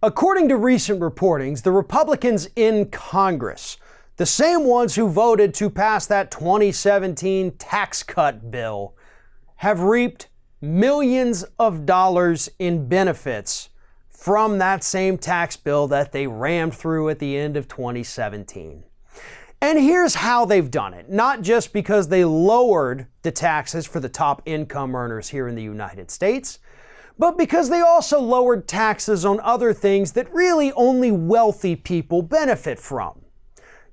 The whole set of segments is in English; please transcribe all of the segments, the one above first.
According to recent reportings, the Republicans in Congress, the same ones who voted to pass that 2017 tax cut bill, have reaped millions of dollars in benefits from that same tax bill that they rammed through at the end of 2017. And here's how they've done it. Not just because they lowered the taxes for the top income earners here in the United States, but because they also lowered taxes on other things that really only wealthy people benefit from.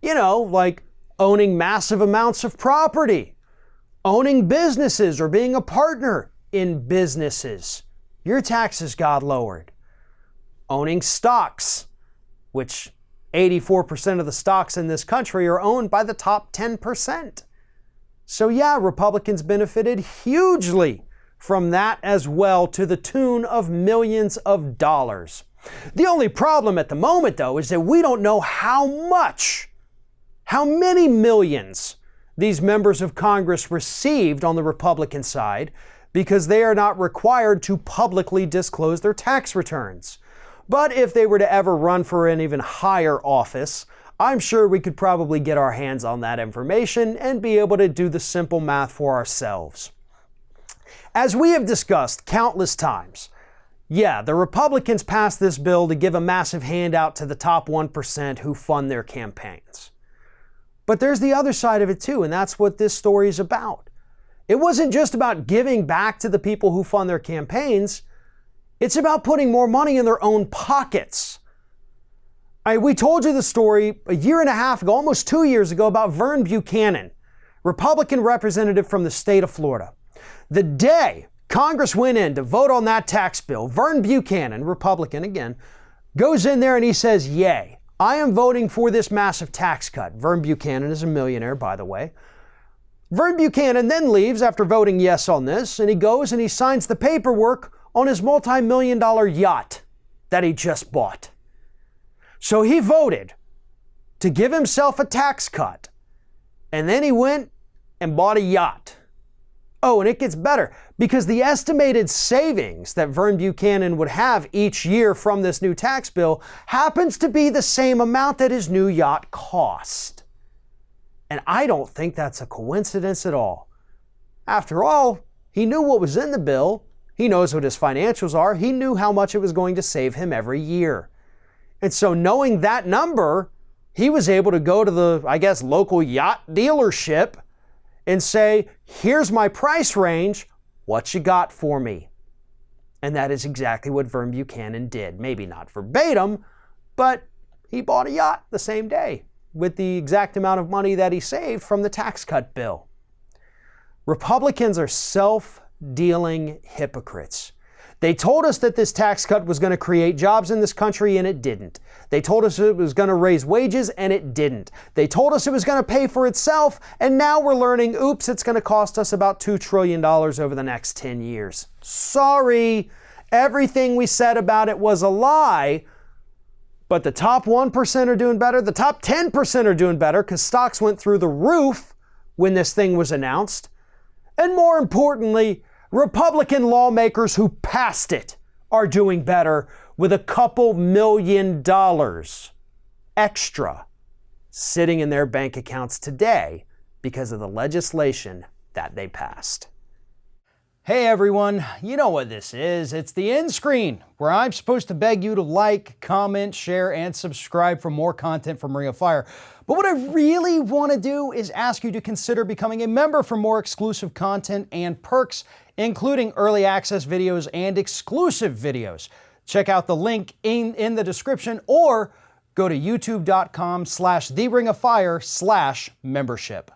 You know, like owning massive amounts of property, owning businesses or being a partner in businesses. Your taxes got lowered. Owning stocks, which 84% of the stocks in this country are owned by the top 10%. So yeah, Republicans benefited hugely from that as well, to the tune of millions of dollars. The only problem at the moment, though, is that we don't know how many millions these members of Congress received on the Republican side, because they are not required to publicly disclose their tax returns. But if they were to ever run for an even higher office, I'm sure we could probably get our hands on that information and be able to do the simple math for ourselves. As we have discussed countless times, yeah, the Republicans passed this bill to give a massive handout to the top 1% who fund their campaigns. But there's the other side of it too, and that's what this story is about. It wasn't just about giving back to the people who fund their campaigns. It's about putting more money in their own pockets. We told you the story a year and a half ago, almost 2 years ago, about Vern Buchanan, Republican representative from the state of Florida. The day Congress went in to vote on that tax bill, Vern Buchanan, Republican again, goes in there and he says, yay, I am voting for this massive tax cut. Vern Buchanan is a millionaire, by the way. Vern Buchanan then leaves after voting yes on this, and he goes and he signs the paperwork on his multi-million-dollar yacht that he just bought. So he voted to give himself a tax cut, and then he went and bought a yacht. Oh, and it gets better, because the estimated savings that Vern Buchanan would have each year from this new tax bill happens to be the same amount that his new yacht cost. And I don't think that's a coincidence at all. After all, he knew what was in the bill. He knows what his financials are. He knew how much it was going to save him every year. And so knowing that number, he was able to go to the, local yacht dealership and say, here's my price range, what you got for me? And that is exactly what Vern Buchanan did. Maybe not verbatim, but he bought a yacht the same day with the exact amount of money that he saved from the tax cut bill. Republicans are self-dealing hypocrites. They told us that this tax cut was going to create jobs in this country, and it didn't. They told us it was going to raise wages, and it didn't. They told us it was going to pay for itself, and now we're learning, oops, it's going to cost us about $2 trillion over the next 10 years. Sorry, everything we said about it was a lie, but the top 1% are doing better. The top 10% are doing better because stocks went through the roof when this thing was announced. And more importantly, Republican lawmakers who passed it are doing better with a couple $1 million extra sitting in their bank accounts today because of the legislation that they passed. Hey everyone, you know what this is. It's the end screen, where I'm supposed to beg you to like, comment, share, and subscribe for more content from Ring of Fire. But what I really want to do is ask you to consider becoming a member for more exclusive content and perks, including early access videos and exclusive videos. Check out the link in the description, or go to youtube.com/theringoffire/membership.